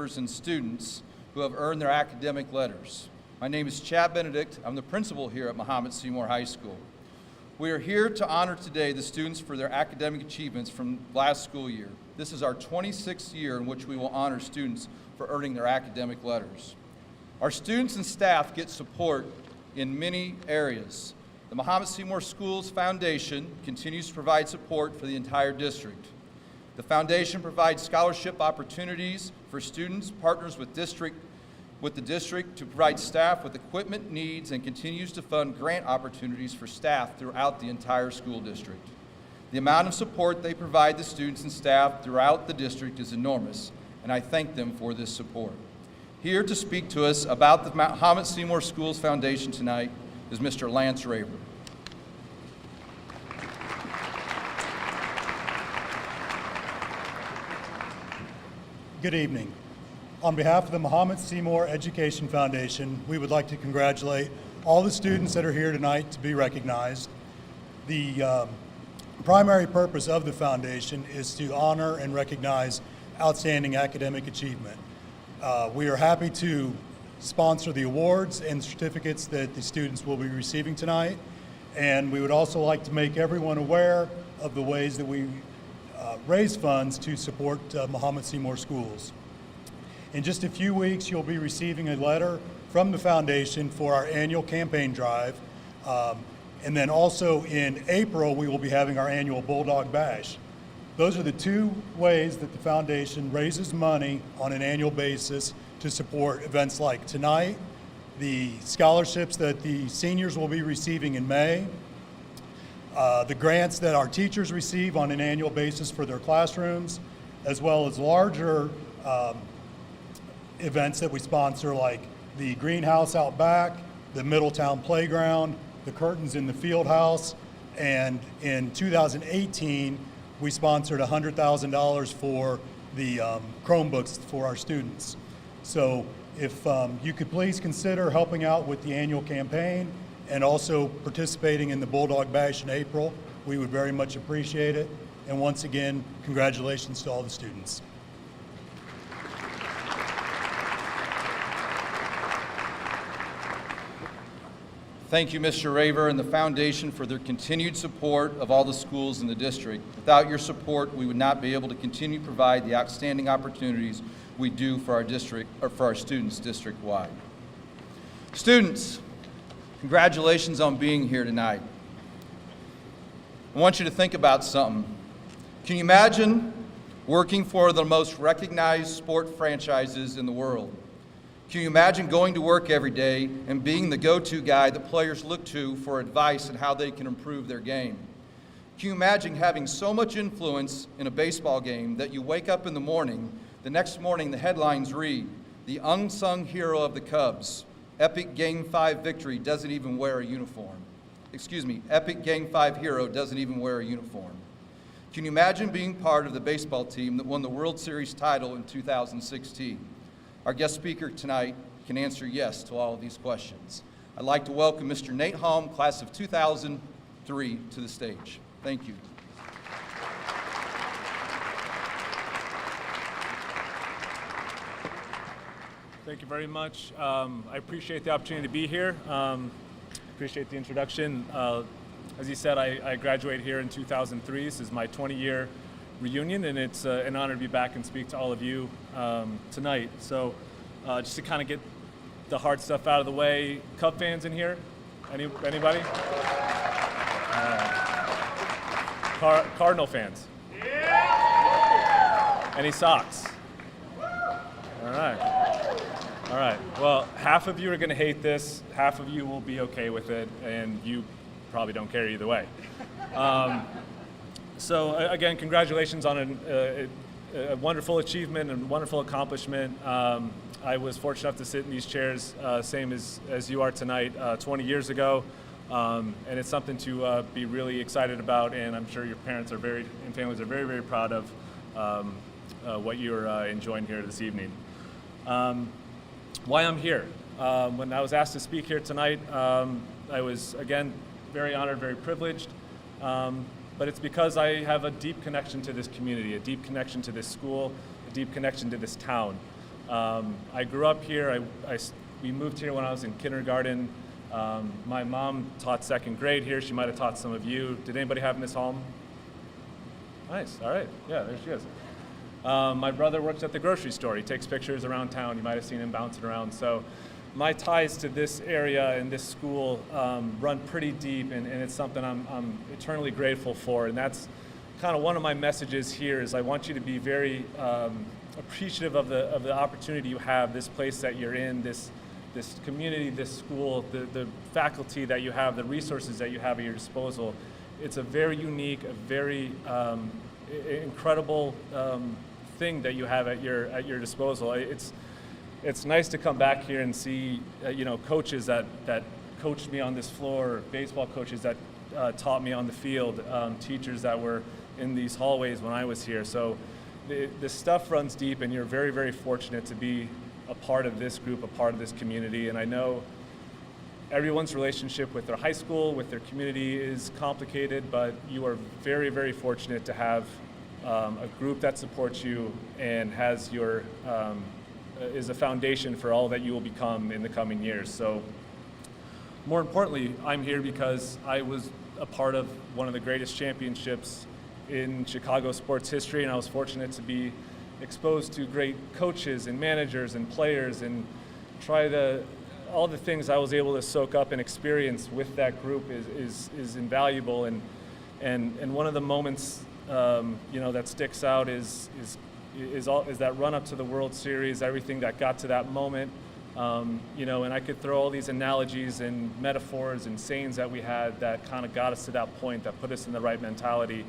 members and students who have earned their academic letters. My name is Chad Benedict. I'm the principal here at Mahomet-Seymour High School. We are here to honor today the students for their academic achievements from last school year. This is our 26th year in which we will honor students for earning their academic letters. Our students and staff get support in many areas. The Mahomet-Seymour Schools Foundation continues to provide support for the entire district. The foundation provides scholarship opportunities for students, partners with the district to provide staff with equipment needs, and continues to fund grant opportunities for staff throughout the entire school district. The amount of support they provide the students and staff throughout the district is enormous, and I thank them for this support. Here to speak to us about the Mahomet-Seymour Schools Foundation tonight is Mr. Lance Raver. Good evening. On behalf of the Mahomet-Seymour Education Foundation, we would like to congratulate all the students that are here tonight to be recognized. The primary purpose of the foundation is to honor and recognize outstanding academic achievement. We are happy to sponsor the awards and certificates that the students will be receiving tonight, and we would also like to make everyone aware of the ways that we raise funds to support Mahomet-Seymour schools. In just a few weeks, you'll be receiving a letter from the foundation for our annual campaign drive. And then also in April, we will be having our annual Bulldog Bash. Those are the two ways that the foundation raises money on an annual basis to support events like tonight, the scholarships that the seniors will be receiving in May, the grants that our teachers receive on an annual basis for their classrooms, as well as larger events that we sponsor, like the greenhouse out back, the Middletown playground, the curtains in the field house, and in 2018, we sponsored $100,000 for the Chromebooks for our students. So if you could please consider helping out with the annual campaign and also participating in the Bulldog Bash in April, we would very much appreciate it. And once again, congratulations to all the students. Thank you, Mr. Raver, and the foundation for their continued support of all the schools in the district. Without your support, we would not be able to continue to provide the outstanding opportunities we do for our district, or for our students district-wide. Students, congratulations on being here tonight. I want you to think about something. Can you imagine working for the most recognized sport franchises in the world? Can you imagine going to work every day and being the go-to guy that players look to for advice on how they can improve their game? Can you imagine having so much influence in a baseball game that you wake up in the next morning the headlines read, "The unsung hero of the Cubs, epic Game 5 victory doesn't even wear a uniform." Epic Game 5 hero doesn't even wear a uniform. Can you imagine being part of the baseball team that won the World Series title in 2016? Our guest speaker tonight can answer yes to all of these questions. I'd like to welcome Mr. Nate Holm, class of 2003, to the stage. Thank you. Thank you very much. I appreciate the opportunity to be here. Appreciate the introduction. As you said, I graduated here in 2003. This is my 20-year reunion, and it's an honor to be back and speak to all of you tonight. So just to kind of get the hard stuff out of the way, Cub fans in here? Anybody? Cardinal fans? Yeah! Any Sox? All right. Well, half of you are going to hate this, half of you will be okay with it, and you probably don't care either way. So again, congratulations on a wonderful achievement and wonderful accomplishment. I was fortunate enough to sit in these chairs, same as you are tonight, 20 years ago, and it's something to be really excited about, and I'm sure your parents and families are very, very proud of what you're enjoying here this evening. Why I'm here. When I was asked to speak here tonight, I was, again, very honored, very privileged. But it's because I have a deep connection to this community, a deep connection to this school, a deep connection to this town. I grew up here. We moved here when I was in kindergarten. My mom taught second grade here. She might have taught some of you. Did anybody have Miss Holm? Nice, all right, yeah, there she is. My brother works at the grocery store. He takes pictures around town. You might have seen him bouncing around. So my ties to this area and this school run pretty deep, and it's something I'm eternally grateful for. And that's kind of one of my messages here is I want you to be very appreciative of the opportunity you have, this place that you're in, this community, this school, the faculty that you have, the resources that you have at your disposal. It's a very unique, a very incredible thing that you have at your disposal. It's nice to come back here and see coaches that coached me on this floor, baseball coaches that taught me on the field, teachers that were in these hallways when I was here. So the stuff runs deep, and you're very, very fortunate to be a part of this group, a part of this community. And I know everyone's relationship with their high school, with their community is complicated, but you are very, very fortunate to have a group that supports you and has is a foundation for all that you will become in the coming years. So more importantly, I'm here because I was a part of one of the greatest championships in Chicago sports history, and I was fortunate to be exposed to great coaches and managers and players and all the things I was able to soak up and experience with that group is invaluable. And one of the moments that sticks out is that run up to the World Series, everything that got to that moment. And I could throw all these analogies and metaphors and sayings that we had that kind of got us to that point, that put us in the right mentality.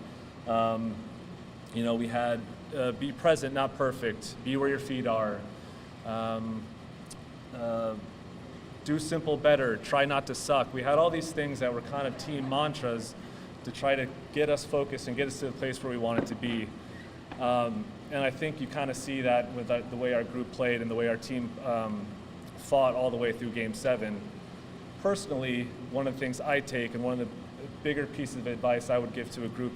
We had be present, not perfect. Be where your feet are. Do simple better. Try not to suck. We had all these things that were kind of team mantras to try to get us focused and get us to the place where we wanted to be. And I think you kind of see that with the way our group played and the way our team fought all the way through Game 7. Personally, one of the things I take, and one of the bigger pieces of advice I would give to a group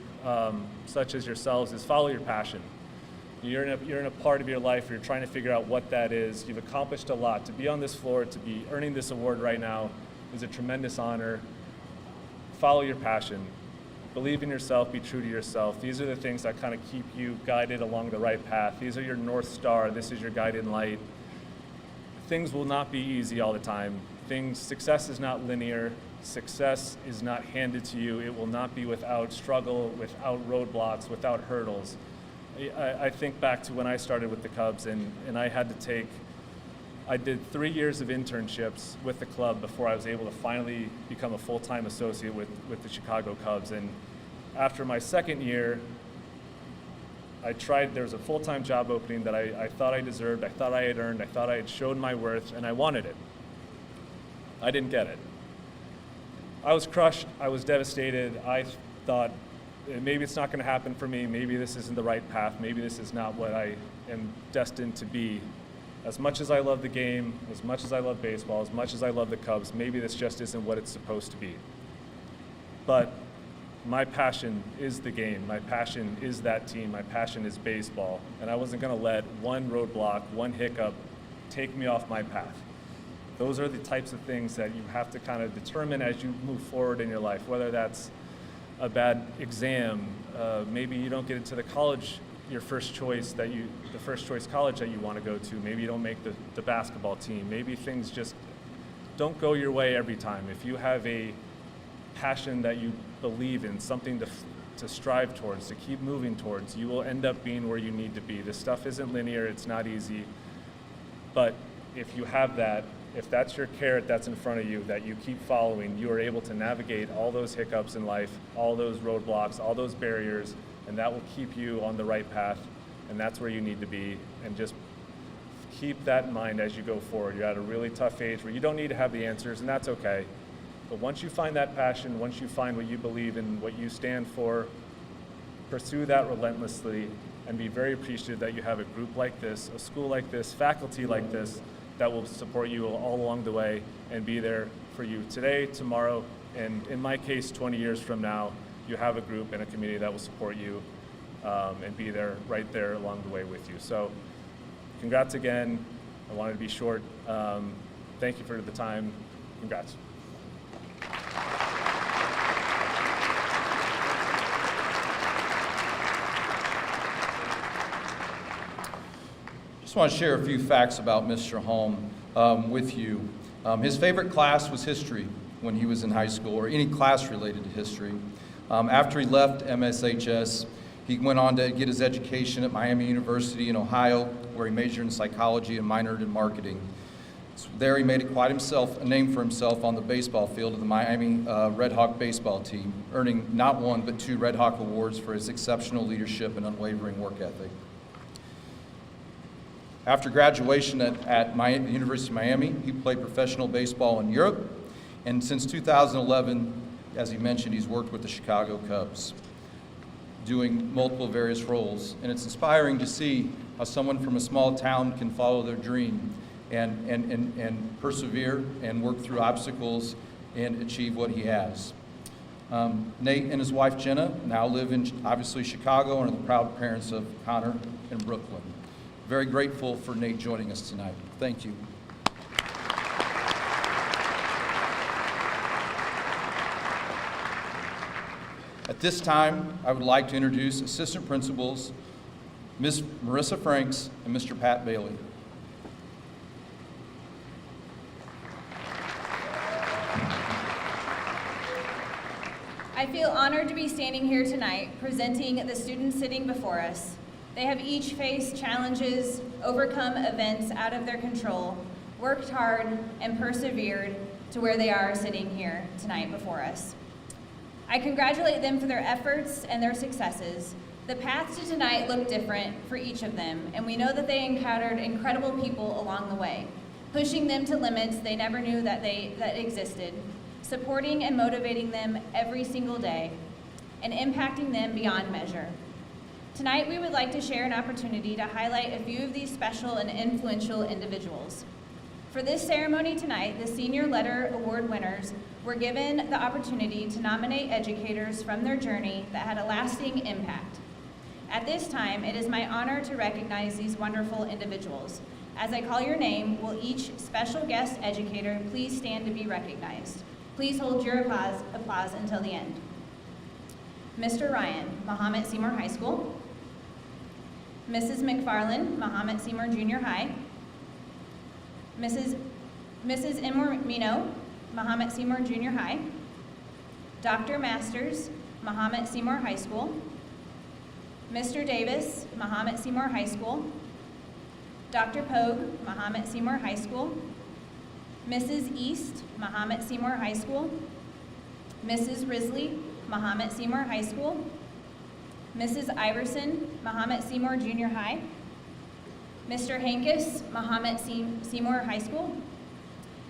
such as yourselves, is follow your passion. You're in a part of your life where you're trying to figure out what that is. You've accomplished a lot. To be on this floor, to be earning this award right now is a tremendous honor. Follow your passion. Believe in yourself, be true to yourself. These are the things that kind of keep you guided along the right path. These are your North Star. This is your guiding light. Things will not be easy all the time. Success is not linear. Success is not handed to you. It will not be without struggle, without roadblocks, without hurdles. I think back to when I started with the Cubs, and I did 3 years of internships with the club before I was able to finally become a full-time associate with the Chicago Cubs. And after my second year, there was a full-time job opening that I thought I deserved, I thought I had earned, I thought I had shown my worth, and I wanted it. I didn't get it. I was crushed, I was devastated. I thought, maybe it's not going to happen for me, maybe this isn't the right path, maybe this is not what I am destined to be. As much as I love the game, as much as I love baseball, as much as I love the Cubs, maybe this just isn't what it's supposed to be. But my passion is the game, my passion is that team, my passion is baseball, and I wasn't going to let one roadblock, one hiccup take me off my path. Those are the types of things that you have to kind of determine as you move forward in your life, whether that's a bad exam, maybe you don't get into the college, the first choice college that you want to go to, maybe you don't make the basketball team, maybe things just don't go your way every time. If you have a passion that you believe in, something to strive towards, to keep moving towards, you will end up being where you need to be. This stuff isn't linear, it's not easy, but if you have that, if that's your carrot that's in front of you, that you keep following, you are able to navigate all those hiccups in life, all those roadblocks, all those barriers, and that will keep you on the right path, and that's where you need to be. And just keep that in mind as you go forward. You're at a really tough age where you don't need to have the answers, and that's okay. But once you find that passion, once you find what you believe in, what you stand for, pursue that relentlessly, and be very appreciative that you have a group like this, a school like this, faculty like this, that will support you all along the way and be there for you today, tomorrow, and in my case, 20 years from now. You have a group and a community that will support you and be there, right there along the way with you. So congrats again. I wanted to be short. Thank you for the time. Congrats. Just want to share a few facts about Mr. Holm with you. His favorite class was history when he was in high school, or any class related to history. After he left MSHS, he went on to get his education at Miami University in Ohio, where he majored in psychology and minored in marketing. So there he made a name for himself on the baseball field of the Miami Red Hawk baseball team, earning not one but 2 Red Hawk awards for his exceptional leadership and unwavering work ethic. After graduation at the University of Miami, he played professional baseball in Europe, and since 2011, as he mentioned, he's worked with the Chicago Cubs, doing multiple various roles. And it's inspiring to see how someone from a small town can follow their dream and persevere and work through obstacles and achieve what he has. Nate and his wife Jenna now live in, obviously, Chicago and are the proud parents of Connor and Brooklyn. Very grateful for Nate joining us tonight. Thank you. At this time, I would like to introduce Assistant Principals, Ms. Marissa Franks and Mr. Pat Bailey. I feel honored to be standing here tonight presenting the students sitting before us. They have each faced challenges, overcome events out of their control, worked hard, and persevered to where they are sitting here tonight before us. I congratulate them for their efforts and their successes. The paths to tonight look different for each of them, and we know that they encountered incredible people along the way, pushing them to limits they never knew that existed, supporting and motivating them every single day, and impacting them beyond measure. Tonight, we would like to share an opportunity to highlight a few of these special and influential individuals. For this ceremony tonight, the Senior Letter Award winners were given the opportunity to nominate educators from their journey that had a lasting impact. At this time, it is my honor to recognize these wonderful individuals. As I call your name, will each special guest educator please stand to be recognized? Please hold your applause until the end. Mr. Ryan, Mahomet-Seymour High School. Mrs. McFarland, Mahomet-Seymour Junior High. Mrs. Imormino, Mahomet-Seymour Junior High. Dr. Masters, Mahomet-Seymour High School. Mr. Davis, Mahomet-Seymour High School. Dr. Pogue, Mahomet-Seymour High School. Mrs. East, Mahomet-Seymour High School. Mrs. Risley, Mahomet-Seymour High School. Mrs. Iverson, Mahomet-Seymour Junior High. Mr. Hankus, Mahomet-Seymour High School.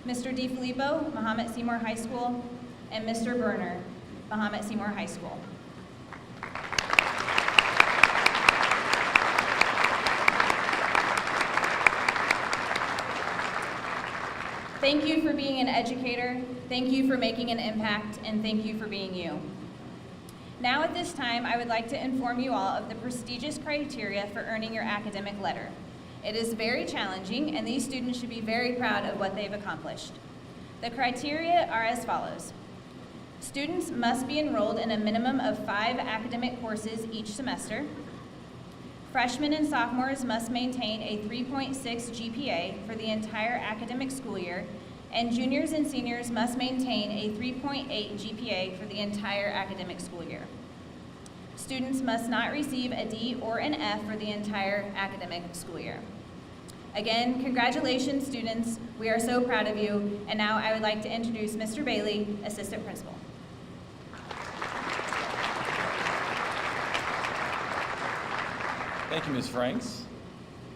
Mr. DiFilippo, Mahomet-Seymour High School. And Mr. Berner, Mahomet-Seymour High School. Thank you for being an educator, thank you for making an impact, and thank you for being you. Now at this time, I would like to inform you all of the prestigious criteria for earning your academic letter. It is very challenging, and these students should be very proud of what they've accomplished. The criteria are as follows. Students must be enrolled in a minimum of 5 academic courses each semester. Freshmen and sophomores must maintain a 3.6 GPA for the entire academic school year, and juniors and seniors must maintain a 3.8 GPA for the entire academic school year. Students must not receive a D or an F for the entire academic school year. Again, congratulations, students. We are so proud of you. And now I would like to introduce Mr. Bailey, Assistant Principal. Thank you, Ms. Franks.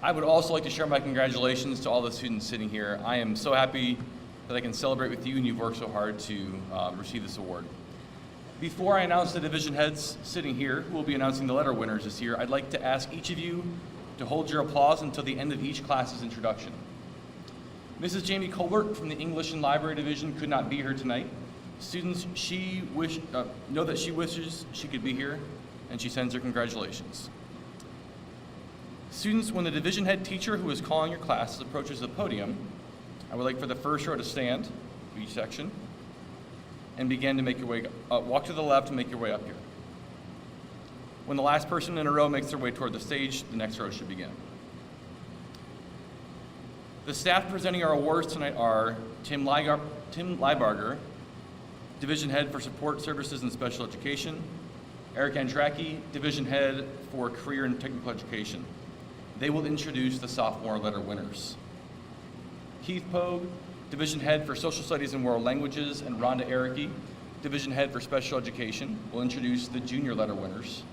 I would also like to share my congratulations to all the students sitting here. I am so happy that I can celebrate with you, and you've worked so hard to receive this award. Before I announce the division heads sitting here who will be announcing the letter winners this year, I'd like to ask each of you to hold your applause until the end of each class's introduction. Mrs. Jamie Colbert from the English and Library Division could not be here tonight. Students, know that she wishes she could be here, and she sends her congratulations. Students, when the division head teacher who is calling your classes approaches the podium, I would like for the first row to stand, each section, and begin to make your way, walk to the left and make your way up here. When the last person in a row makes their way toward the stage, the next row should begin. The staff presenting our awards tonight are Tim Leibarger, Division Head for Support Services and Special Education, Eric Andracki, Division Head for Career and Technical Education. They will introduce the sophomore letter winners. Keith Pogue, Division Head for Social Studies and World Languages, and Rhonda Ericke, Division Head for Special Education, will introduce the junior letter winners.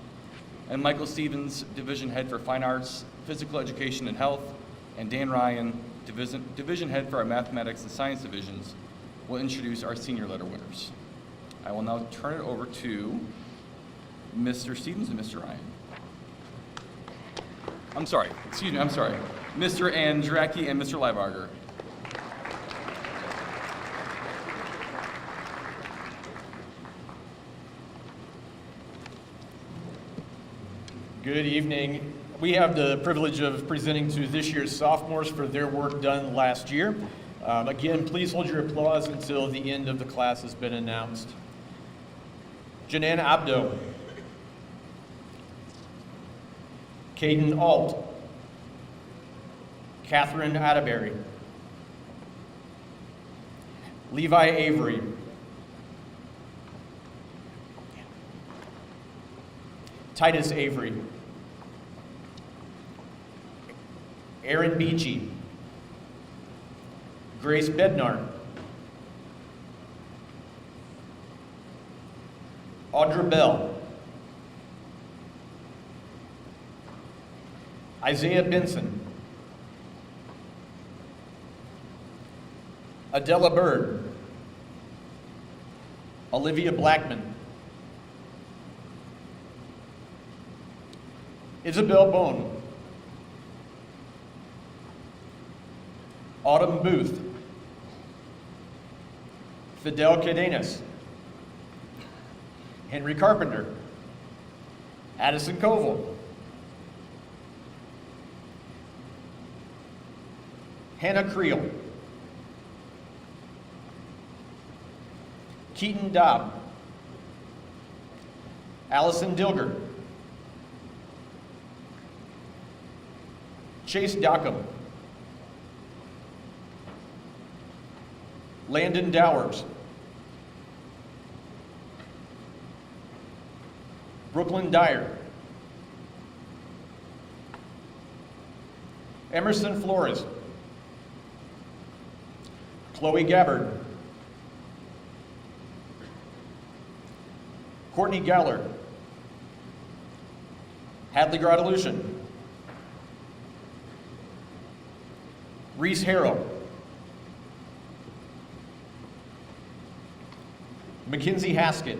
And Michael Stevens, Division Head for Fine Arts, Physical Education and Health, and Dan Ryan, Division Head for our Mathematics and Science divisions, will introduce our senior letter winners. I will now turn it over to Mr. Stevens and Mr. Ryan. Mr. Andracki and Mr. Leibarger. Good evening. We have the privilege of presenting to this year's sophomores for their work done last year. Again, please hold your applause until the end of the class has been announced. Janan Abdo. Caden Alt. Catherine Atterbury. Levi Avery. Titus Avery. Aaron Beachy. Grace Bednar. Audra Bell. Isaiah Benson. Adela Bird. Olivia Blackman. Isabel Bone. Autumn Booth. Fidel Cadenas. Henry Carpenter. Addison Koval. Hannah Creel. Keaton Dobb. Allison Dilger. Chase Dockham. Landon Dowers. Brooklyn Dyer. Emerson Flores. Chloe Gabbard. Courtney Galler. Hadley Gradelucian. Reese Harrell. Mackenzie Haskett.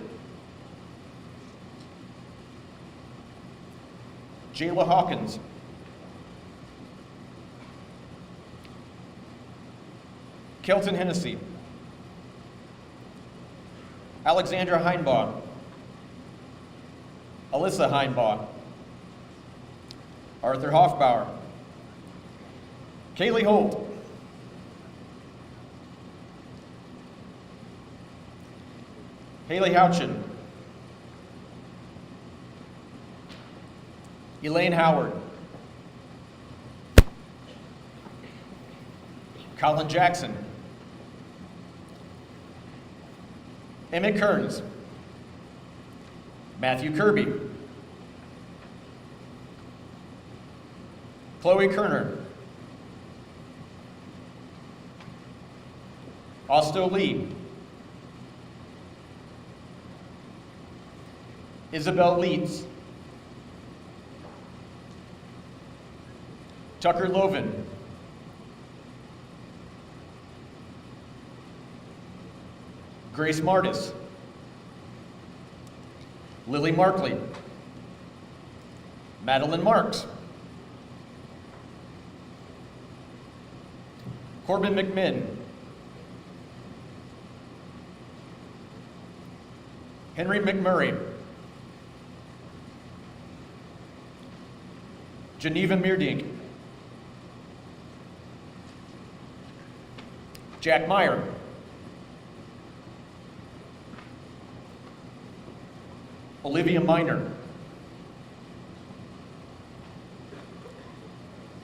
Jayla Hawkins. Kelton Hennessy. Alexandra Heinbaugh. Alyssa Heinbaugh. Arthur Hoffbauer. Kaylee Holt. Haley Houchin. Elaine Howard. Colin Jackson. Emmett Kearns. Matthew Kirby. Chloe Kerner. Osto Lee. Isabel Leeds. Tucker Loven. Grace Martis. Lily Markley. Madeline Marks. Corbin McMinn. Henry McMurray. Geneva Meerdink. Jack Meyer. Olivia Miner.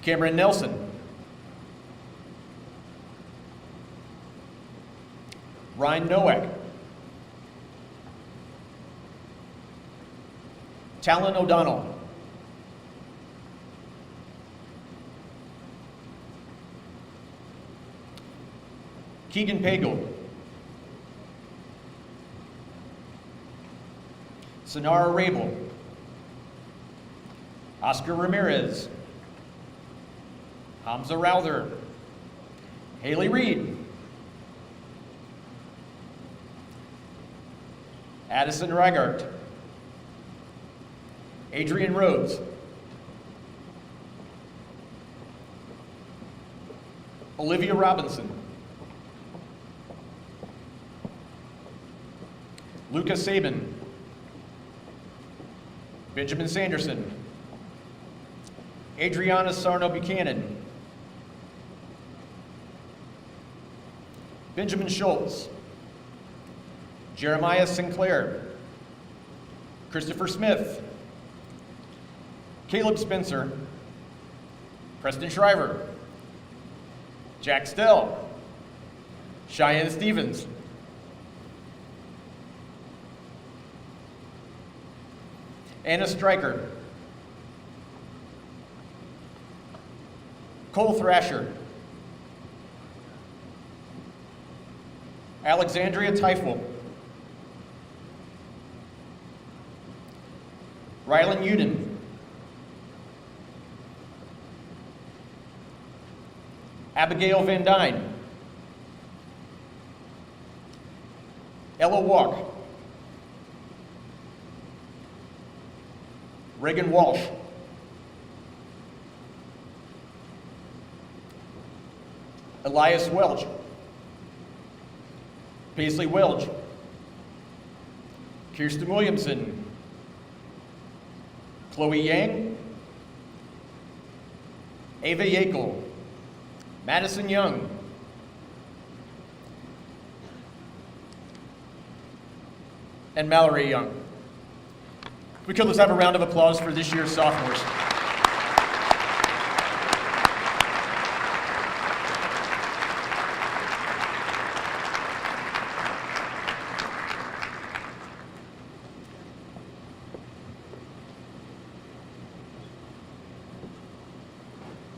Cameron Nelson. Ryan Nowak. Talon O'Donnell. Keegan Pagel. Sonara Rabel. Oscar Ramirez. Hamza Routher. Haley Reed. Addison Reigart. Adrian Rhodes. Olivia Robinson. Lucas Sabin. Benjamin Sanderson. Adriana Sarno Buchanan. Benjamin Schultz. Jeremiah Sinclair. Christopher Smith. Caleb Spencer. Preston Shriver. Jack Stell. Cheyenne Stevens. Anna Stryker. Cole Thrasher. Alexandria Teifel. Rylan Uden. Abigail Van Dyne. Ella Walk. Reagan Walsh. Elias Welch. Paisley Welch. Kirsten Williamson. Chloe Yang. Ava Yakel. Madison Young. And Mallory Young. We could let's have a round of applause for this year's sophomores.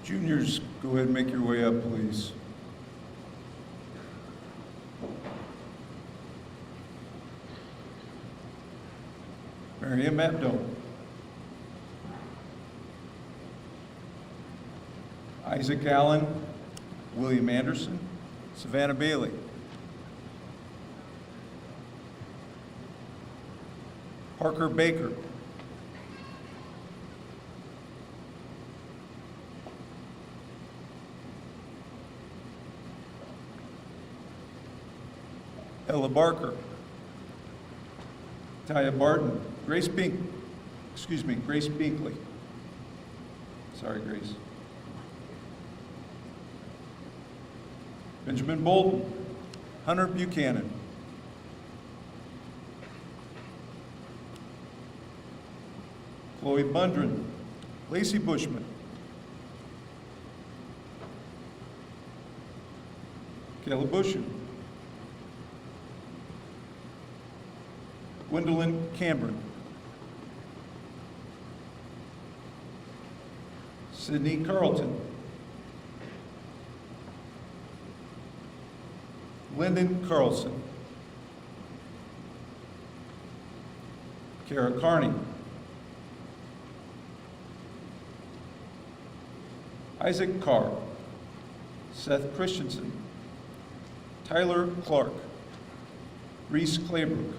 Juniors, go ahead and make your way up, please. Mariam Abdo. Isaac Allen, William Anderson, Savannah Bailey. Parker Baker. Ella Barker. Taya Barton. Grace Binkley. Sorry, Grace. Benjamin Bolton. Hunter Buchanan. Chloe Bundren. Lacey Bushman. Kayla Bushin. Gwendolyn Cameron. Sydney Carlton. Lyndon Carlson. Kara Carney. Isaac Carr. Seth Christensen. Tyler Clark. Reese Claybrook.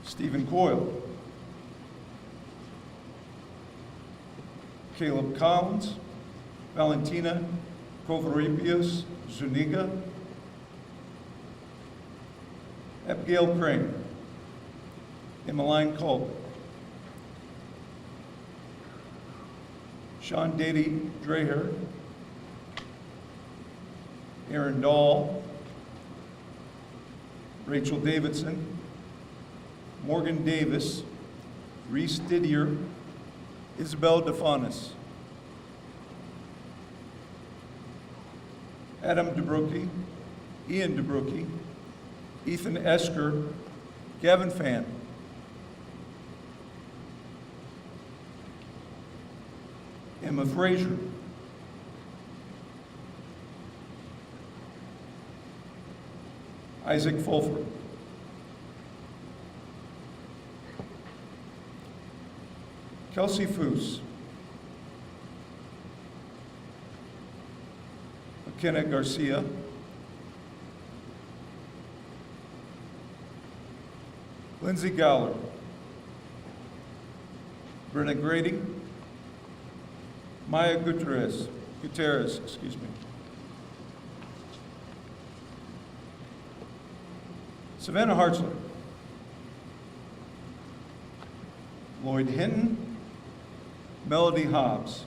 Stephen Coyle. Caleb Collins. Valentina Covarrubias Zuniga. Abigail Crane. Emmeline Culp. Sean Dady Dreher, Aaron Dahl, Rachel Davidson, Morgan Davis, Reese Didier, Isabel DeFanis, Adam DeBrookie, Ian DeBrookie, Ethan Esker, Gavin Fan, Emma Frazier, Isaac Fulford, Kelsey Foose, McKenna Garcia, Lindsay Gowler, Brenna Grady, Maya Gutierrez, excuse me. Savannah Hartzler, Lloyd Hinton, Melody Hobbs,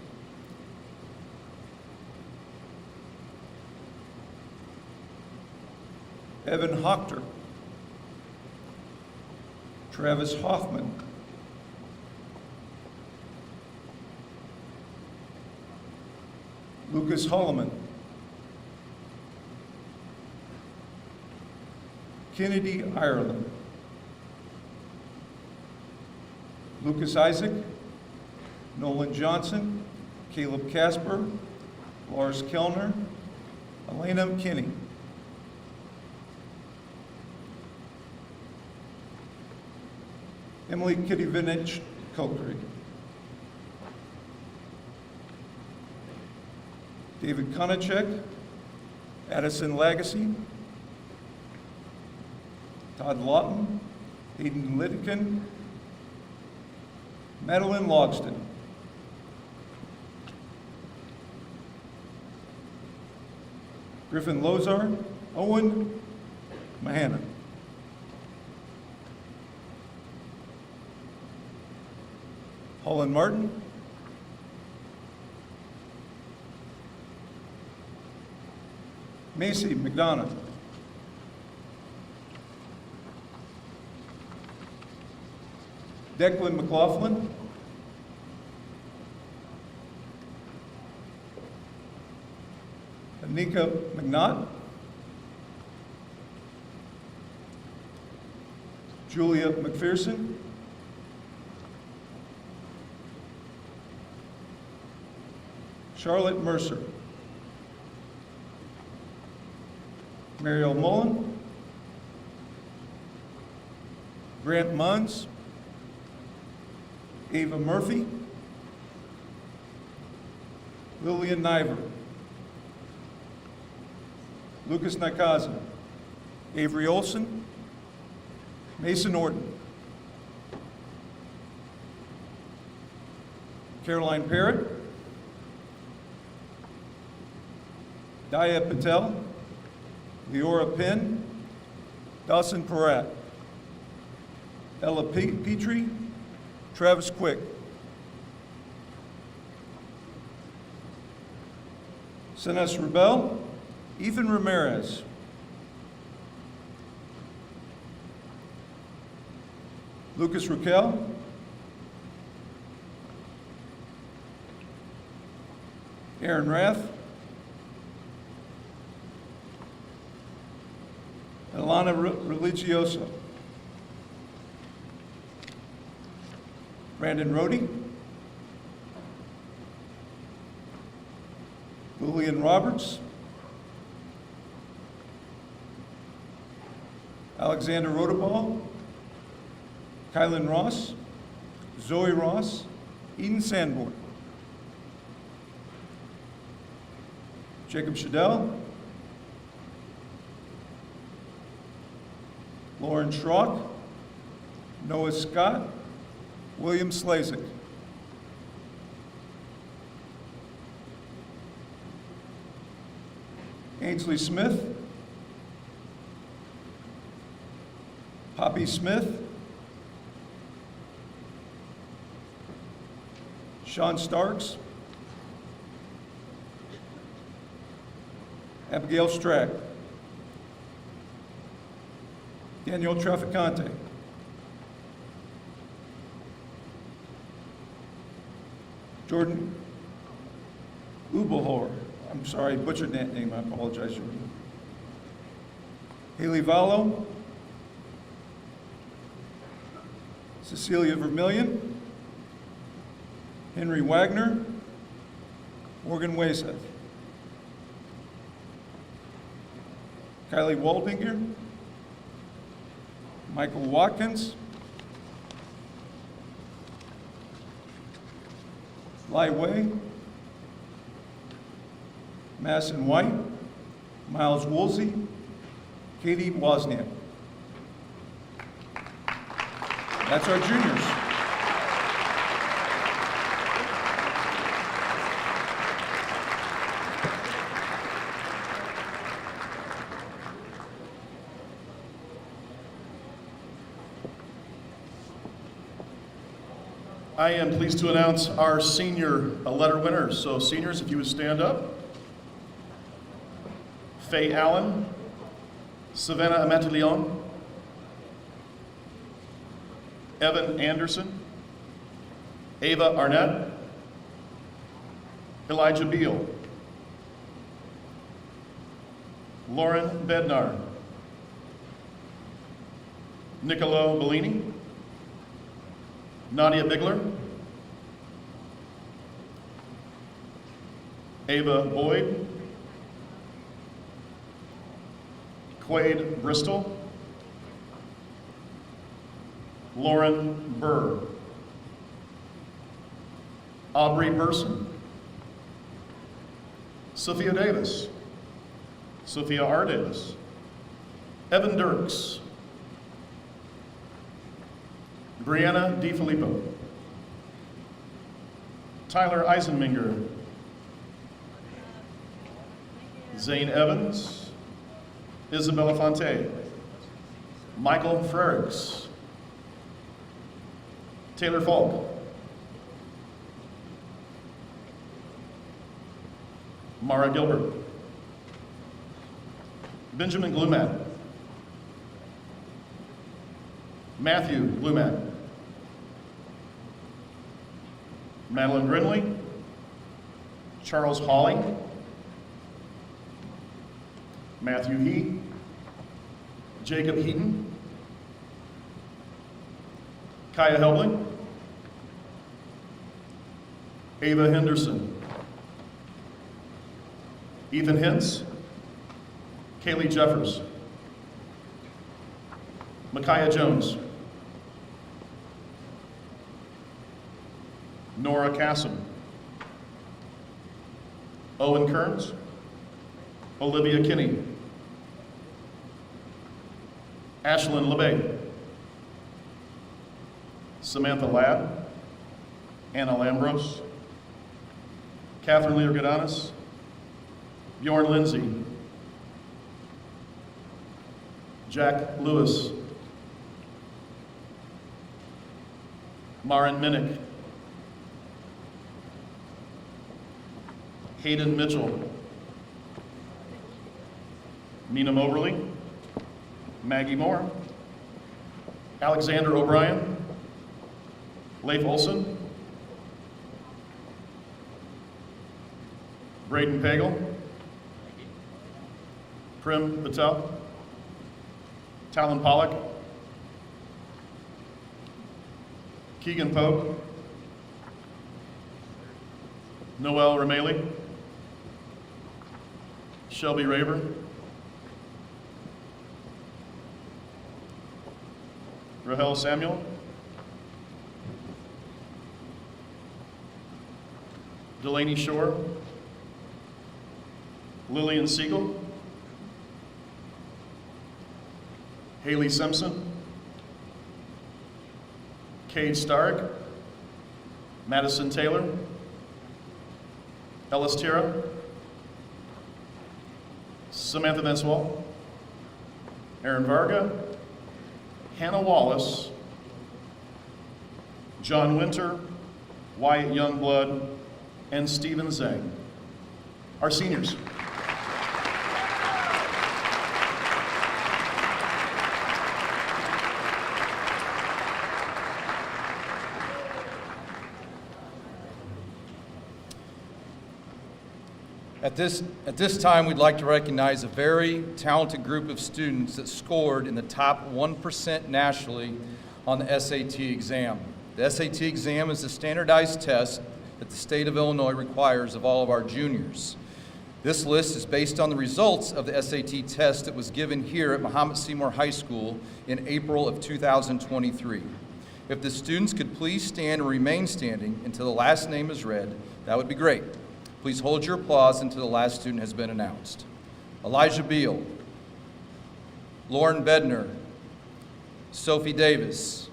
Evan Hochter, Travis Hoffman, Lucas Holloman, Kennedy Ireland, Lucas Isaac, Nolan Johnson, Caleb Casper, Lars Kellner, Elena Kinney. Emily Kitty-Vinich Cokery. David Konachek, Addison Lagacy, Todd Lawton, Hayden Litkin, Madeline Logston. Griffin Lozar, Owen Mahana. Holland Martin, Macy McDonough, Declan McLaughlin, Anika McNaught, Julia McPherson, Charlotte Mercer, Mariel Mullen, Grant Munns, Ava Murphy, Lillian Niver, Lucas Nakaza, Avery Olson, Mason Orton, Caroline Parrott, Daya Patel, Leora Penn, Dawson Peratt, Ella Petrie, Travis Quick, Sinas Rebel, Ethan Ramirez, Lucas Raquel, Aaron Rath, Alana Religioso, Brandon Rohde, Lillian Roberts, Alexander Rodeball, Kylan Ross, Zoe Ross, Eden Sanborn, Jacob Shadell, Lauren Schrock, Noah Scott, William Slazik. Ainsley Smith, Poppy Smith, Sean Starks, Abigail Strack. Daniel Traficante. Jordan Ubelhor. I'm sorry, I butchered that name. I apologize, Jordan. Haley Vallow. Cecilia Vermillion. Henry Wagner. Morgan Wayseth. Kylie Waldinger. Michael Watkins. Lai Wei. Madison White. Miles Woolsey. Katie Wozniak. That's our juniors. I am pleased to announce our senior letter winners. So seniors, if you would stand up. Faye Allen, Savannah Amatilleon, Evan Anderson, Ava Arnett, Elijah Beal, Lauren Bednar, Nicolo Bellini, Nadia Bigler, Ava Boyd, Quade Bristol, Lauren Burr, Aubrey Burson, Sophia Davis, Sophia R. Davis, Evan Dirks, Brianna DiFilippo, Tyler Eisenminger, Zane Evans, Isabella Fonte, Michael Frericks, Taylor Falk, Mara Gilbert, Benjamin Glumat, Matthew Glumat, Madeline Grinley, Charles Hawley, Matthew He, Jacob Heaton, Kaya Helbling, Ava Henderson, Ethan Hintz, Kaylee Jeffers, Micaiah Jones, Nora Cassim, Owen Kearns, Olivia Kinney, Ashlyn LeBay, Samantha Ladd, Anna Lambros, Catherine Leargodanis, Bjorn Lindsay, Jack Lewis, Marin Minnick, Hayden Mitchell, Mina Moberly, Maggie Moore, Alexander O'Brien, Leif Olson, Braden Pagel, Prim Patel, Talon Pollock, Keegan Pope, Noel Rameli, Shelby Raver, Rahel Samuel, Delaney Shore, Lillian Siegel, Haley Simpson, Cade Stark, Madison Taylor, Ellis Tira, Samantha Venswall, Aaron Varga, Hannah Wallace, John Winter, Wyatt Youngblood, and Stephen Zhang. Our seniors. At this time, we'd like to recognize a very talented group of students that scored in the top 1% nationally on the SAT exam. The SAT exam is a standardized test that the state of Illinois requires of all of our juniors. This list is based on the results of the SAT test that was given here at Mahomet-Seymour High School in April of 2023. If the students could please stand and remain standing until the last name is read, that would be great. Please hold your applause until the last student has been announced. Elijah Beal, Lauren Bedner, Sophie Davis,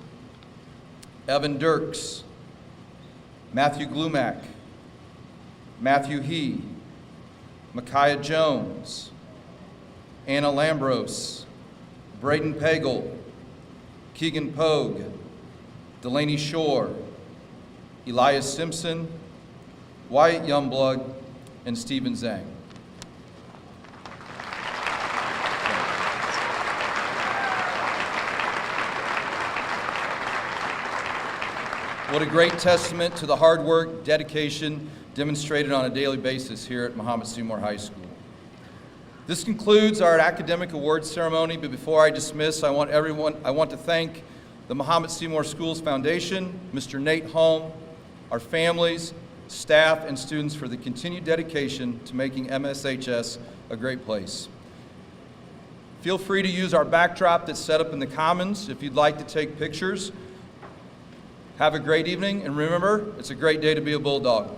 Evan Dirks, Matthew Glumack, Matthew He, Micaiah Jones, Anna Lambros, Braden Pagel, Keegan Pogue, Delaney Shore, Elias Simpson, Wyatt Youngblood, and Stephen Zhang. What a great testament to the hard work, dedication demonstrated on a daily basis here at Mahomet-Seymour High School. This concludes our academic awards ceremony, but before I dismiss, I want to thank the Mahomet-Seymour Schools Foundation, Mr. Nate Holm, our families, staff, and students for the continued dedication to making MSHS a great place. Feel free to use our backdrop that's set up in the Commons if you'd like to take pictures. Have a great evening, and remember, it's a great day to be a Bulldog.